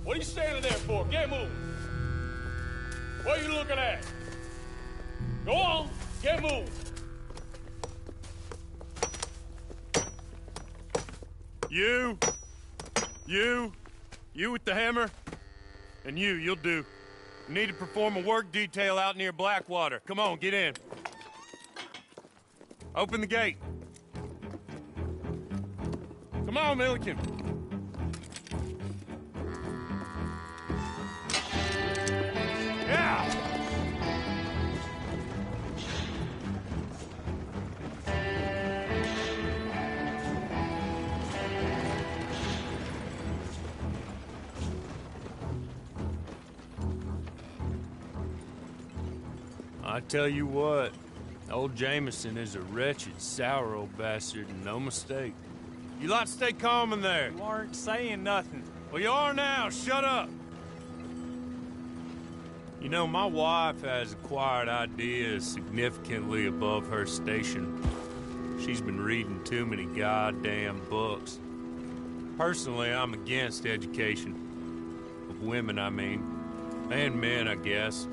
What are you standing there for? Get moving. What are you looking at? Go on, get moving. You with the hammer? And you'll do. You need to perform a work detail out near Blackwater. Come on, get in. Open the gate. Come on, Milliken. Yeah! I tell you what, old Jameson is a wretched, sour old bastard, and no mistake. You lot stay calm in there. You aren't saying nothing. Well, you are now. Shut up. You know, my wife has acquired ideas significantly above her station. She's been reading too many goddamn books. Personally, I'm against education. Of women, I mean. And men, I guess.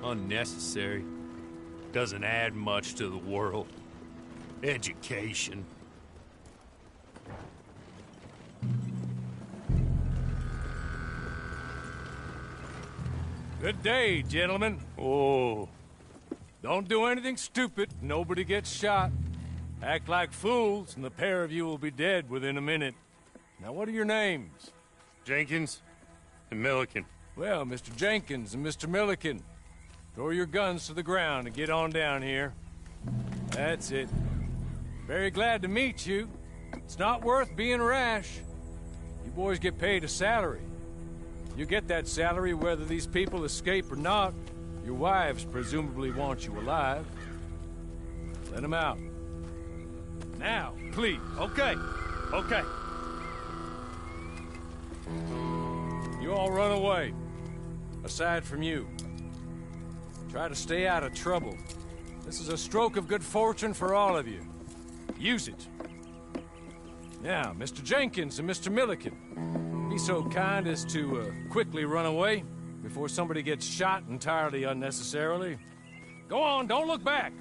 Unnecessary. Doesn't add much to the world. Education. Good day, gentlemen. Oh. Don't do anything stupid. Nobody gets shot. Act like fools, and the pair of you will be dead within a minute. Now, what are your names? Jenkins and Milliken. Well, Mr. Jenkins and Mr. Milliken, throw your guns to the ground and get on down here. That's it. Very glad to meet you. It's not worth being rash. You boys get paid a salary. You get that salary whether these people escape or not. Your wives presumably want you alive. Let them out. Now, please. Okay. You all run away. Aside from you. Try to stay out of trouble. This is a stroke of good fortune for all of you. Use it. Now, Mr. Jenkins and Mr. Milliken, be so kind as to quickly run away before somebody gets shot entirely unnecessarily. Go on, don't look back.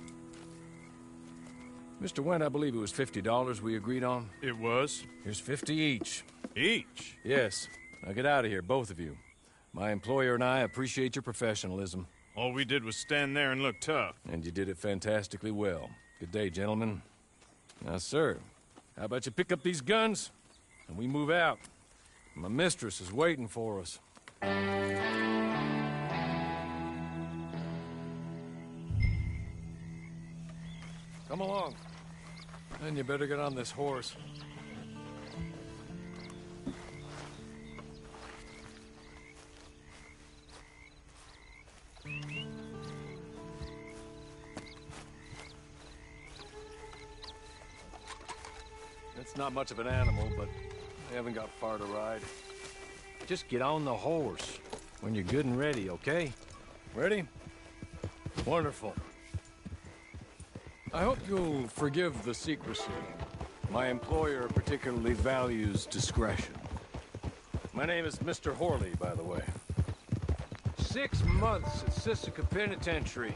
Mr. Wendt, I believe it was $50 we agreed on. It was. Here's 50 each. Each? Yes. Now get out of here, both of you. My employer and I appreciate your professionalism. All we did was stand there and look tough. And you did it fantastically well. Good day, gentlemen. Now, sir, how about you pick up these guns and we move out? My mistress is waiting for us. Come along. Then you better get on this horse. It's not much of an animal, but they haven't got far to ride. Just get on the horse when you're good and ready, okay? Ready? Wonderful. I hope you'll forgive the secrecy. My employer particularly values discretion. My name is Mr. Horley, by the way. 6 months at Sisika Penitentiary,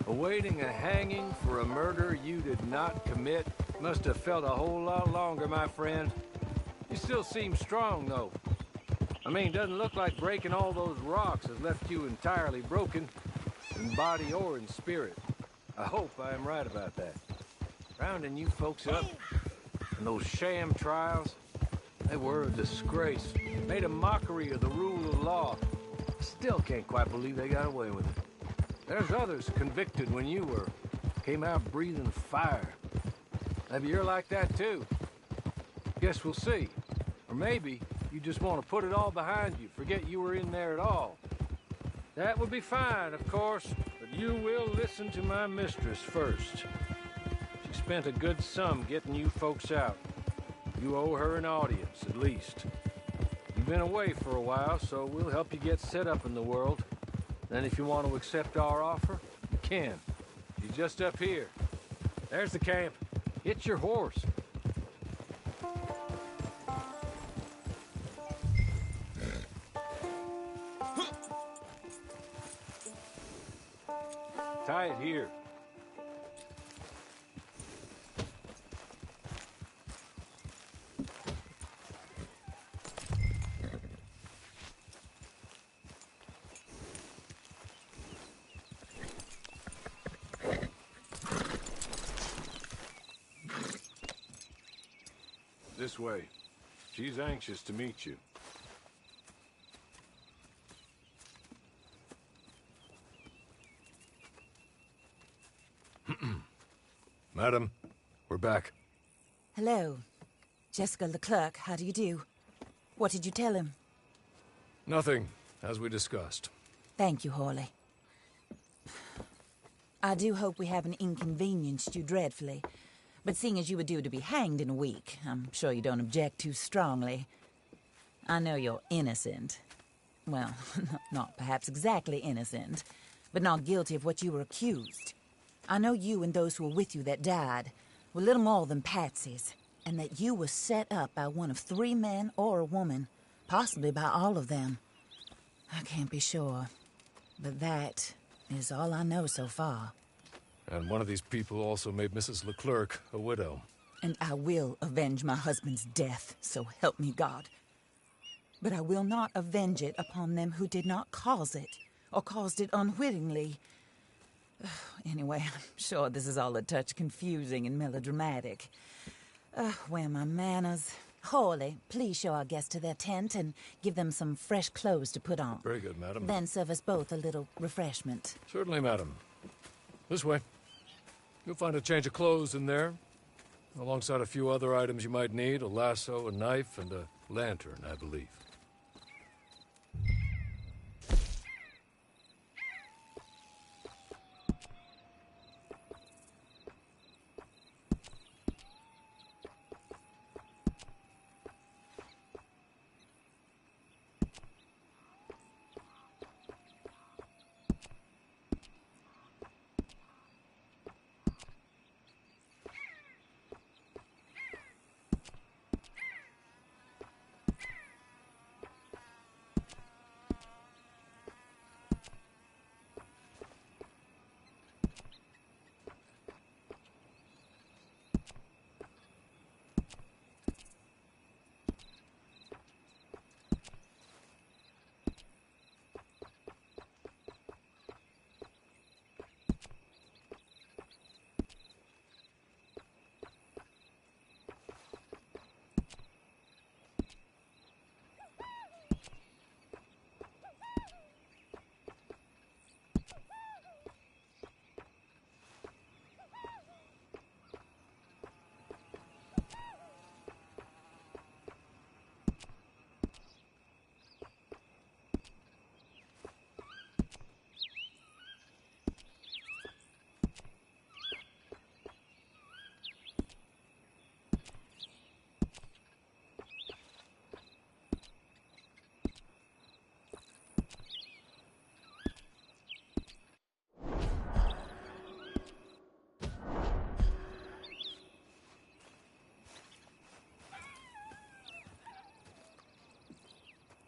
awaiting a hanging for a murder you did not commit. Must have felt a whole lot longer, my friend. You still seem strong, though. I mean, doesn't look like breaking all those rocks has left you entirely broken, in body or in spirit. I hope I am right about that. Rounding you folks up, and those sham trials, they were a disgrace. Made a mockery of the rule of law. Still can't quite believe they got away with it. There's others convicted when you were. Came out breathing fire. Maybe you're like that too. Guess we'll see. Or maybe you just want to put it all behind you, forget you were in there at all. That would be fine, of course, but you will listen to my mistress first. She spent a good sum getting you folks out. You owe her an audience, at least. You've been away for a while, so we'll help you get set up in the world. Then if you want to accept our offer, you can. She's just up here. There's the camp. Hit your horse. Tie it here. This way. She's anxious to meet you. Madam, we're back. Hello. Jessica Leclerc, how do you do? What did you tell him? Nothing, as we discussed. Thank you, Hawley. I do hope we haven't inconvenienced you dreadfully. But seeing as you were due to be hanged in a week, I'm sure you don't object too strongly. I know you're innocent. Well, not perhaps exactly innocent, but not guilty of what you were accused. I know you and those who were with you that died were little more than patsies, and that you were set up by one of 3 men or a woman, possibly by all of them. I can't be sure, but that is all I know so far. And one of these people also made Mrs. Leclerc a widow. And I will avenge my husband's death, so help me God. But I will not avenge it upon them who did not cause it, or caused it unwittingly. Anyway, I'm sure this is all a touch confusing and melodramatic. Where are my manners? Hawley, please show our guests to their tent and give them some fresh clothes to put on. Very good, madam. Then serve us both a little refreshment. Certainly, madam. This way. You'll find a change of clothes in there, alongside a few other items you might need, a lasso, a knife, and a lantern, I believe.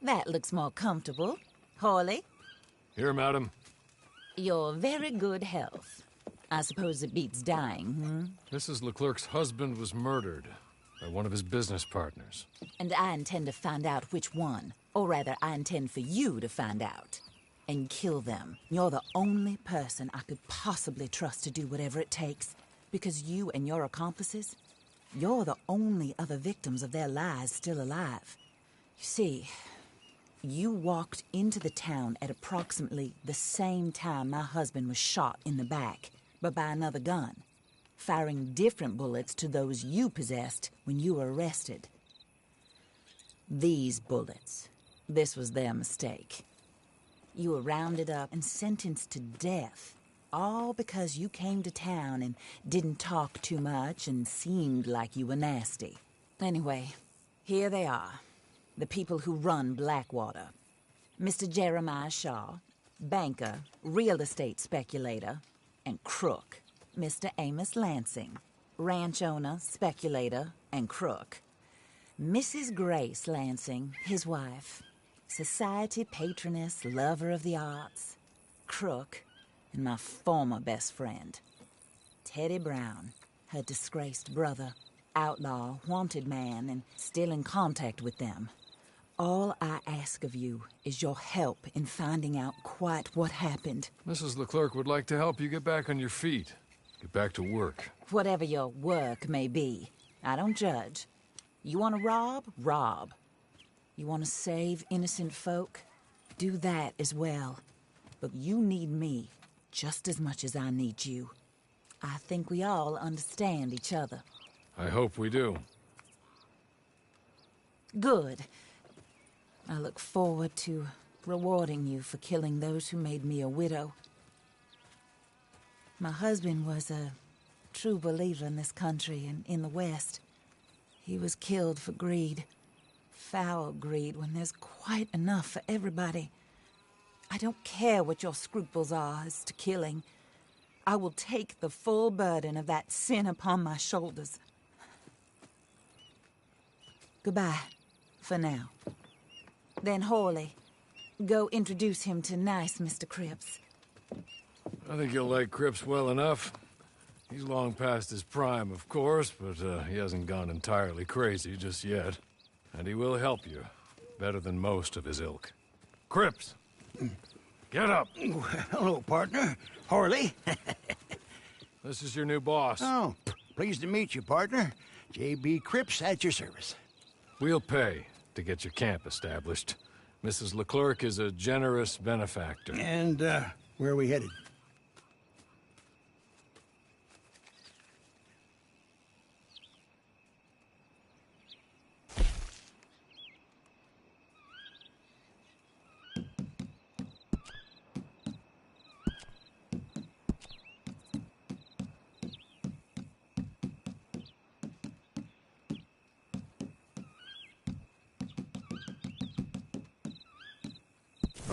That looks more comfortable. Hawley? Here, madam. Your very good health. I suppose it beats dying, Mrs. Leclerc's husband was murdered by one of his business partners. And I intend to find out which one. Or rather, I intend for you to find out. And kill them. You're the only person I could possibly trust to do whatever it takes. Because you and your accomplices, you're the only other victims of their lies still alive. You see, you walked into the town at approximately the same time my husband was shot in the back, but by another gun, firing different bullets to those you possessed when you were arrested. These bullets, this was their mistake. You were rounded up and sentenced to death, all because you came to town and didn't talk too much and seemed like you were nasty. Anyway, here they are. The people who run Blackwater. Mr. Jeremiah Shaw, banker, real estate speculator, and crook. Mr. Amos Lansing, ranch owner, speculator, and crook. Mrs. Grace Lansing, his wife, society patroness, lover of the arts, crook, and my former best friend. Teddy Brown, her disgraced brother, outlaw, wanted man, and still in contact with them. All I ask of you is your help in finding out quite what happened. Mrs. Leclerc would like to help you get back on your feet. Get back to work. Whatever your work may be, I don't judge. You want to rob? Rob. You want to save innocent folk? Do that as well. But you need me just as much as I need you. I think we all understand each other. I hope we do. Good. I look forward to rewarding you for killing those who made me a widow. My husband was a true believer in this country and in the West. He was killed for greed. Foul greed when there's quite enough for everybody. I don't care what your scruples are as to killing. I will take the full burden of that sin upon my shoulders. Goodbye, for now. Then Horley, go introduce him to nice Mr. Cripps. I think you'll like Cripps well enough. He's long past his prime, of course, but he hasn't gone entirely crazy just yet. And he will help you, better than most of his ilk. Cripps! Get up! Hello, partner. Horley. This is your new boss. Oh, pleased to meet you, partner. J.B. Cripps at your service. We'll pay to get your camp established. Mrs. Leclerc is a generous benefactor. And, where are we headed?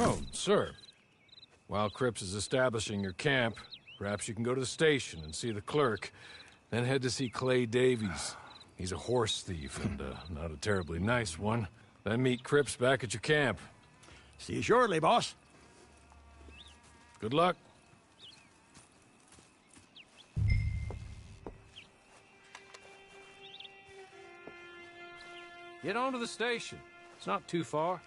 Oh, sir. While Cripps is establishing your camp, perhaps you can go to the station and see the clerk, then head to see Clay Davies. He's a horse thief and not a terribly nice one. Then meet Cripps back at your camp. See you shortly, boss. Good luck. Get on to the station. It's not too far.